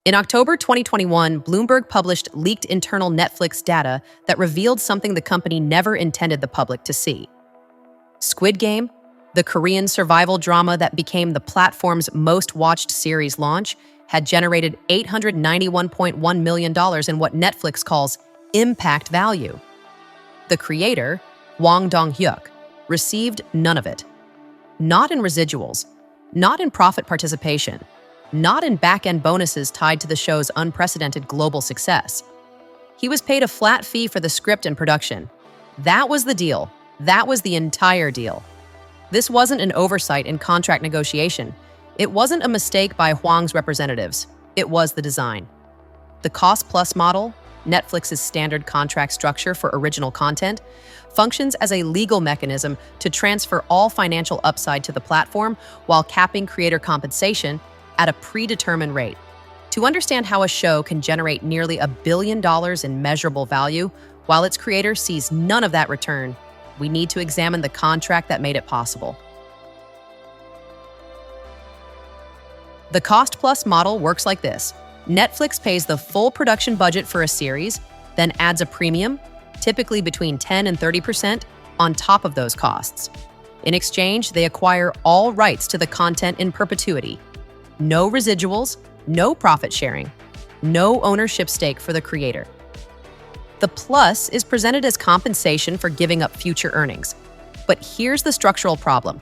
In October 2021, Bloomberg published leaked internal Netflix data that revealed something the company never intended the public to see. Squid Game, the Korean survival drama that became the platform's most watched series launch, had generated $891.1 million in what Netflix calls impact value. The creator, Hwang Dong-hyuk, received none of it. Not in residuals, not in profit participation, not in back-end bonuses tied to the show's unprecedented global success. He was paid a flat fee for the script and production. That was the deal. That was the entire deal. This wasn't an oversight in contract negotiation. It wasn't a mistake by Hwang's representatives. It was the design. The cost-plus model, Netflix's standard contract structure for original content, functions as a legal mechanism to transfer all financial upside to the platform while capping creator compensation at a predetermined rate. To understand how a show can generate nearly $1 billion in measurable value while its creator sees none of that return, we need to examine the contract that made it possible. The cost-plus model works like this. Netflix pays the full production budget for a series, then adds a premium, typically between 10 and 30%, on top of those costs. In exchange, they acquire all rights to the content in perpetuity. No residuals, no profit sharing, no ownership stake for the creator. The plus is presented as compensation for giving up future earnings. But here's the structural problem.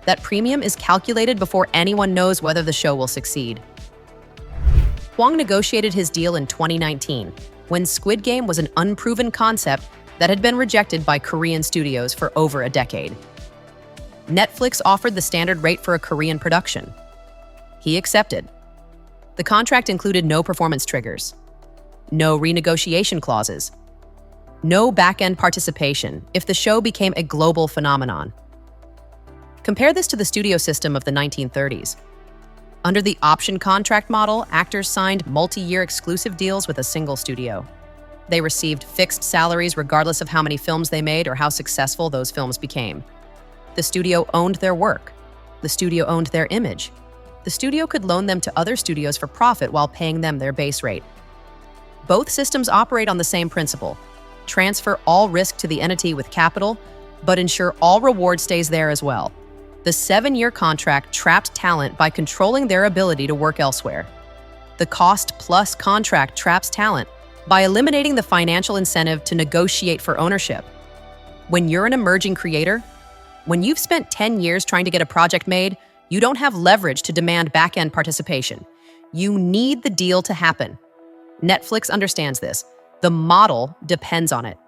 That premium is calculated before anyone knows whether the show will succeed. Hwang negotiated his deal in 2019, when Squid Game was an unproven concept that had been rejected by Korean studios for over a decade. Netflix offered the standard rate for a Korean production. He accepted. The contract included no performance triggers, no renegotiation clauses, no back-end participation if the show became a global phenomenon. Compare this to the studio system of the 1930s. Under the option contract model, actors signed multi-year exclusive deals with a single studio. They received fixed salaries regardless of how many films they made or how successful those films became. The studio owned their work. The studio owned their image. The studio could loan them to other studios for profit while paying them their base rate. Both systems operate on the same principle: transfer all risk to the entity with capital, but ensure all reward stays there as well. The 7-year contract trapped talent by controlling their ability to work elsewhere. The cost-plus contract traps talent by eliminating the financial incentive to negotiate for ownership. When you're an emerging creator, when you've spent 10 years trying to get a project made, you don't have leverage to demand back-end participation. You need the deal to happen. Netflix understands this. The model depends on it.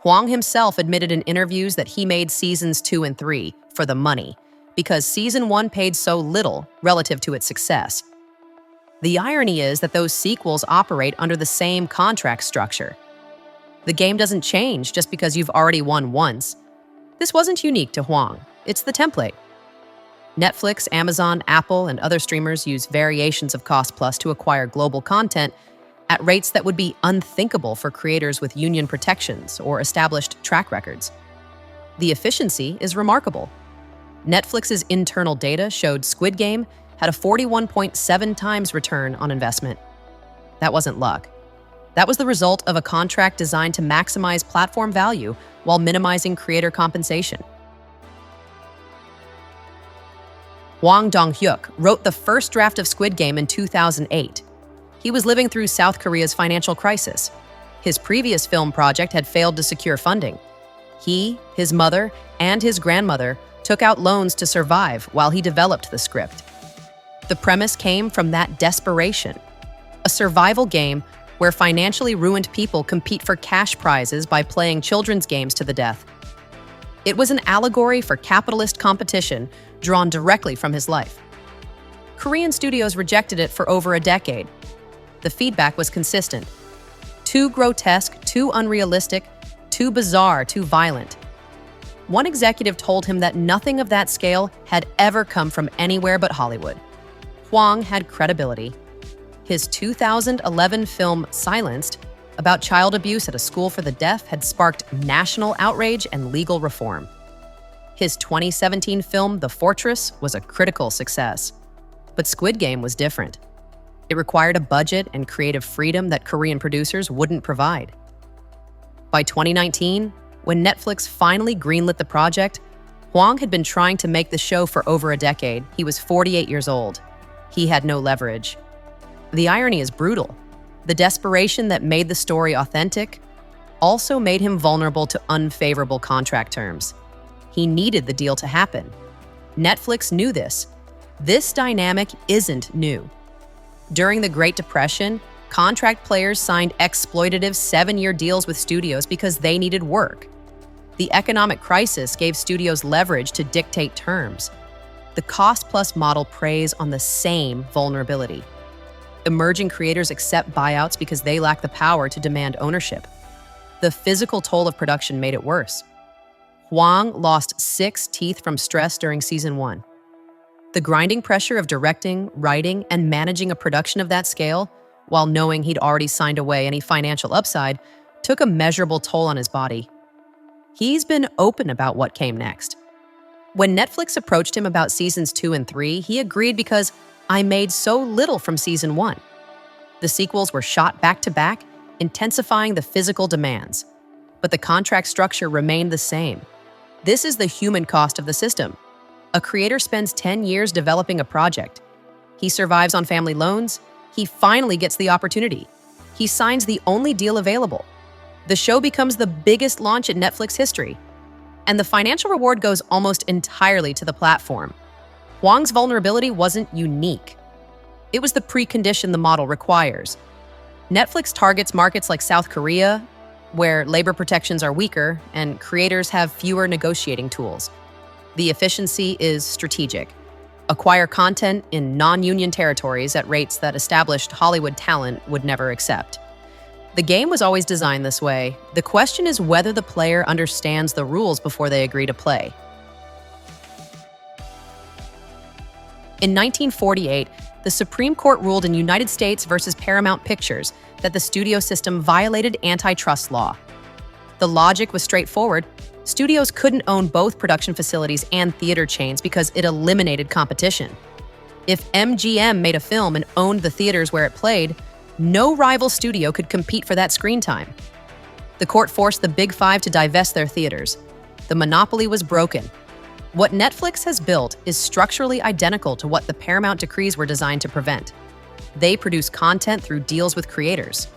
Hwang himself admitted in interviews that he made seasons 2 and 3 for the money, because season 1 paid so little relative to its success. The irony is that those sequels operate under the same contract structure. The game doesn't change just because you've already won once. This wasn't unique to Hwang. It's the template. Netflix, Amazon, Apple, and other streamers use variations of Cost Plus to acquire global content at rates that would be unthinkable for creators with union protections or established track records. The efficiency is remarkable. Netflix's internal data showed Squid Game had a 41.7 times return on investment. That wasn't luck. That was the result of a contract designed to maximize platform value while minimizing creator compensation. Hwang Dong-hyuk wrote the first draft of Squid Game in 2008. He was living through South Korea's financial crisis. His previous film project had failed to secure funding. He, his mother, and his grandmother took out loans to survive while he developed the script. The premise came from that desperation. A survival game where financially ruined people compete for cash prizes by playing children's games to the death. It was an allegory for capitalist competition drawn directly from his life. Korean studios rejected it for over a decade. The feedback was consistent. Too grotesque, too unrealistic, too bizarre, too violent. One executive told him that nothing of that scale had ever come from anywhere but Hollywood. Hwang had credibility. His 2011 film Silenced, about child abuse at a school for the deaf, had sparked national outrage and legal reform. His 2017 film The Fortress was a critical success. But Squid Game was different. It required a budget and creative freedom that Korean producers wouldn't provide. By 2019, when Netflix finally greenlit the project, Hwang had been trying to make the show for over a decade. He was 48 years old. He had no leverage. The irony is brutal. The desperation that made the story authentic also made him vulnerable to unfavorable contract terms. He needed the deal to happen. Netflix knew this. This dynamic isn't new. During the Great Depression, contract players signed exploitative 7-year deals with studios because they needed work. The economic crisis gave studios leverage to dictate terms. The cost-plus model preys on the same vulnerability. Emerging creators accept buyouts because they lack the power to demand ownership. The physical toll of production made it worse. Hwang lost 6 teeth from stress during season 1. The grinding pressure of directing, writing, and managing a production of that scale, while knowing he'd already signed away any financial upside, took a measurable toll on his body. He's been open about what came next. When Netflix approached him about seasons 2 and 3, he agreed because I made so little from season 1. The sequels were shot back-to-back, intensifying the physical demands. But the contract structure remained the same. This is the human cost of the system. A creator spends 10 years developing a project. He survives on family loans. He finally gets the opportunity. He signs the only deal available. The show becomes the biggest launch in Netflix history. And the financial reward goes almost entirely to the platform. Hwang's vulnerability wasn't unique. It was the precondition the model requires. Netflix targets markets like South Korea, where labor protections are weaker and creators have fewer negotiating tools. The efficiency is strategic. Acquire content in non-union territories at rates that established Hollywood talent would never accept. The game was always designed this way. The question is whether the player understands the rules before they agree to play. In 1948, the Supreme Court ruled in United States versus Paramount Pictures that the studio system violated antitrust law. The logic was straightforward. Studios couldn't own both production facilities and theater chains because it eliminated competition. If MGM made a film and owned the theaters where it played, no rival studio could compete for that screen time. The court forced the Big Five to divest their theaters. The monopoly was broken. What Netflix has built is structurally identical to what the Paramount decrees were designed to prevent. They produce content through deals with creators.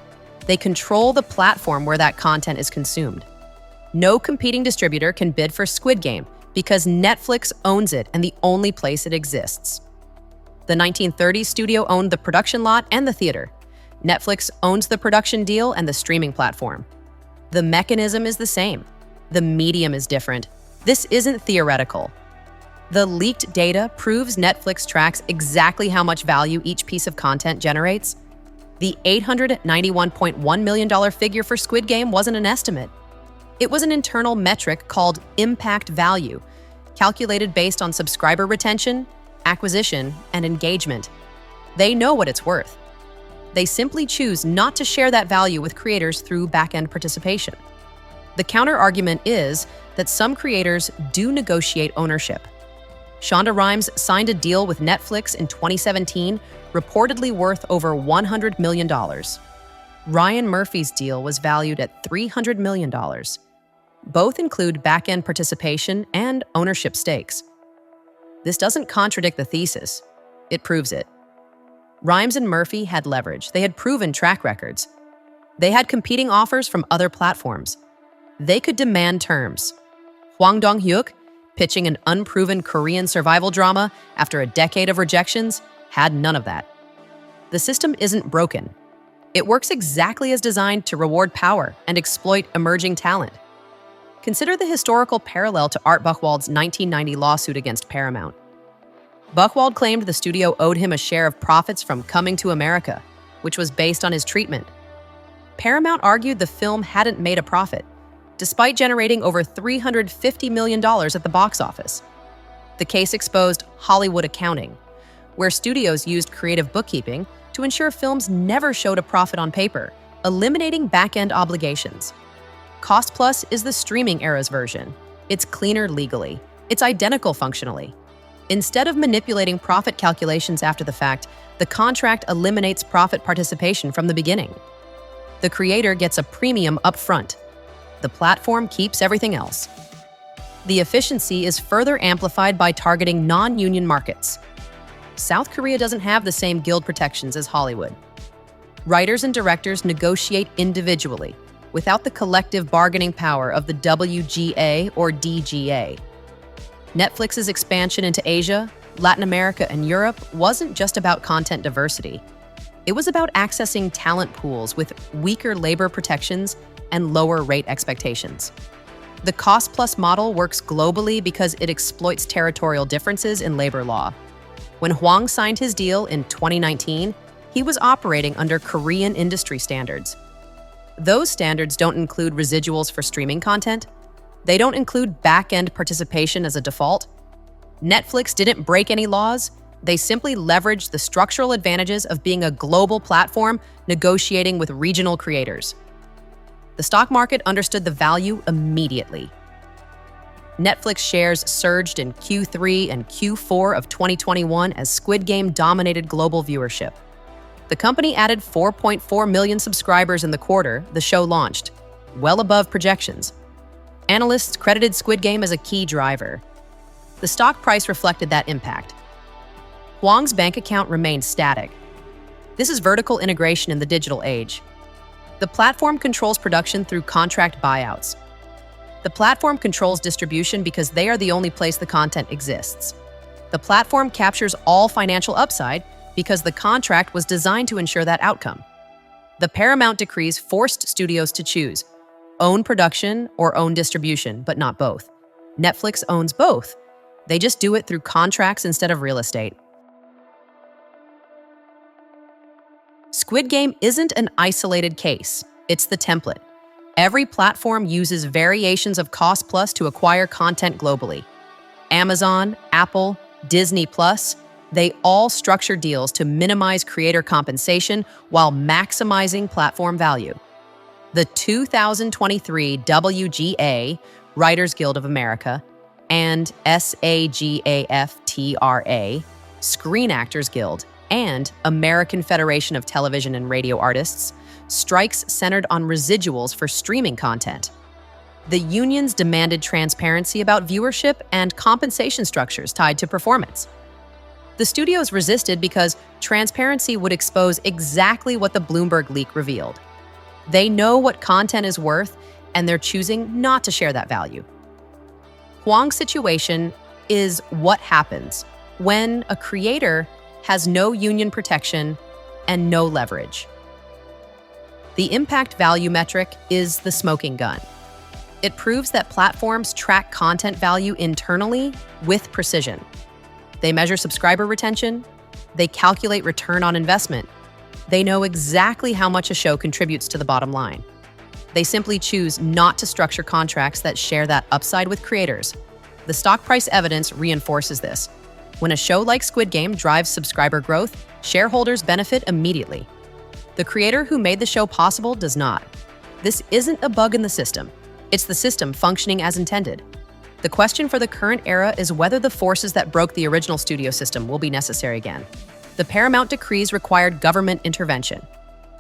They control the platform where that content is consumed. No competing distributor can bid for Squid Game because Netflix owns it and the only place it exists. The 1930s studio owned the production lot and the theater. Netflix owns the production deal and the streaming platform. The mechanism is the same. The medium is different. This isn't theoretical. The leaked data proves Netflix tracks exactly how much value each piece of content generates. The $891.1 million figure for Squid Game wasn't an estimate. It was an internal metric called impact value, calculated based on subscriber retention, acquisition, and engagement. They know what it's worth. They simply choose not to share that value with creators through back-end participation. The counter-argument is that some creators do negotiate ownership. Shonda Rhimes signed a deal with Netflix in 2017, reportedly worth over $100 million. Ryan Murphy's deal was valued at $300 million. Both include back-end participation and ownership stakes. This doesn't contradict the thesis. It proves it. Rhimes and Murphy had leverage. They had proven track records. They had competing offers from other platforms. They could demand terms. Hwang Dong-hyuk, pitching an unproven Korean survival drama after a decade of rejections, had none of that. The system isn't broken. It works exactly as designed to reward power and exploit emerging talent. Consider the historical parallel to Art Buchwald's 1990 lawsuit against Paramount. Buchwald claimed the studio owed him a share of profits from Coming to America, which was based on his treatment. Paramount argued the film hadn't made a profit, despite generating over $350 million at the box office. The case exposed Hollywood accounting, where studios used creative bookkeeping to ensure films never showed a profit on paper, eliminating back-end obligations. Cost Plus is the streaming era's version. It's cleaner legally. It's identical functionally. Instead of manipulating profit calculations after the fact, The contract eliminates profit participation from the beginning. The creator gets a premium upfront. The platform keeps everything else. The efficiency is further amplified by targeting non-union markets. South Korea doesn't have the same guild protections as Hollywood. Writers and directors negotiate individually, without the collective bargaining power of the WGA or DGA. Netflix's expansion into Asia, Latin America, and Europe wasn't just about content diversity. It was about accessing talent pools with weaker labor protections and lower rate expectations. The cost-plus model works globally because it exploits territorial differences in labor law. When Hwang signed his deal in 2019, he was operating under Korean industry standards. Those standards don't include residuals for streaming content. They don't include back-end participation as a default. Netflix didn't break any laws. They simply leveraged the structural advantages of being a global platform negotiating with regional creators. The stock market understood the value immediately. Netflix shares surged in Q3 and Q4 of 2021 as Squid Game dominated global viewership. The company added 4.4 million subscribers in the quarter the show launched, well above projections. Analysts credited Squid Game as a key driver. The stock price reflected that impact. Hwang's bank account remained static. This is vertical integration in the digital age. The platform controls production through contract buyouts. The platform controls distribution because they are the only place the content exists. The platform captures all financial upside because the contract was designed to ensure that outcome. The Paramount decrees forced studios to choose, own production or own distribution, but not both. Netflix owns both. They just do it through contracts instead of real estate. Squid Game isn't an isolated case, it's the template. Every platform uses variations of Cost Plus to acquire content globally. Amazon, Apple, Disney Plus, they all structure deals to minimize creator compensation while maximizing platform value. The 2023 WGA, Writers Guild of America, and SAGAFTRA, Screen Actors Guild, and American Federation of Television and Radio Artists, strikes centered on residuals for streaming content. The unions demanded transparency about viewership and compensation structures tied to performance. The studios resisted because transparency would expose exactly what the Bloomberg leak revealed. They know what content is worth, and they're choosing not to share that value. Hwang's situation is what happens when a creator has no union protection and no leverage. The impact value metric is the smoking gun. It proves that platforms track content value internally with precision. They measure subscriber retention, they calculate return on investment, they know exactly how much a show contributes to the bottom line. They simply choose not to structure contracts that share that upside with creators. The stock price evidence reinforces this. When a show like Squid Game drives subscriber growth, shareholders benefit immediately. The creator who made the show possible does not. This isn't a bug in the system. It's the system functioning as intended. The question for the current era is whether the forces that broke the original studio system will be necessary again. The Paramount decrees required government intervention.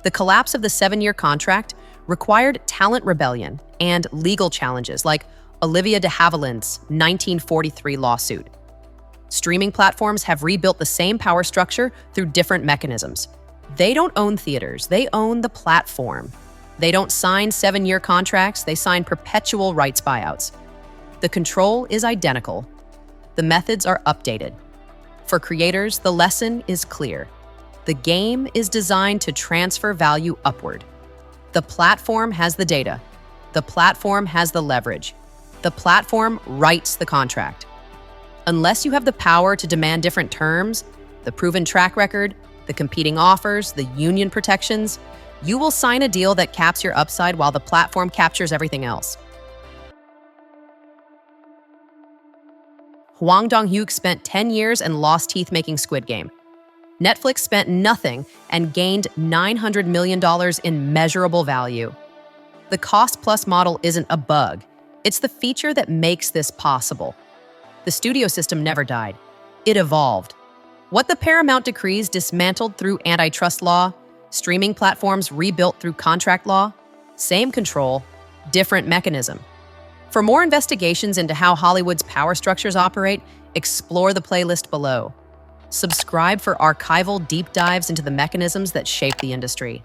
The collapse of the 7-year contract required talent rebellion and legal challenges like Olivia de Havilland's 1943 lawsuit. Streaming platforms have rebuilt the same power structure through different mechanisms. They don't own theaters, they own the platform. They don't sign 7-year contracts, they sign perpetual rights buyouts. The control is identical. The methods are updated. For creators, the lesson is clear. The game is designed to transfer value upward. The platform has the data. The platform has the leverage. The platform writes the contract. Unless you have the power to demand different terms, the proven track record, the competing offers, the union protections, you will sign a deal that caps your upside while the platform captures everything else. Hwang Dong-hyuk spent 10 years and lost teeth making Squid Game. Netflix spent nothing and gained $900 million in measurable value. The cost-plus model isn't a bug. It's the feature that makes this possible. The studio system never died. It evolved. What the Paramount decrees dismantled through antitrust law, streaming platforms rebuilt through contract law, same control, different mechanism. For more investigations into how Hollywood's power structures operate, explore the playlist below. Subscribe for archival deep dives into the mechanisms that shape the industry.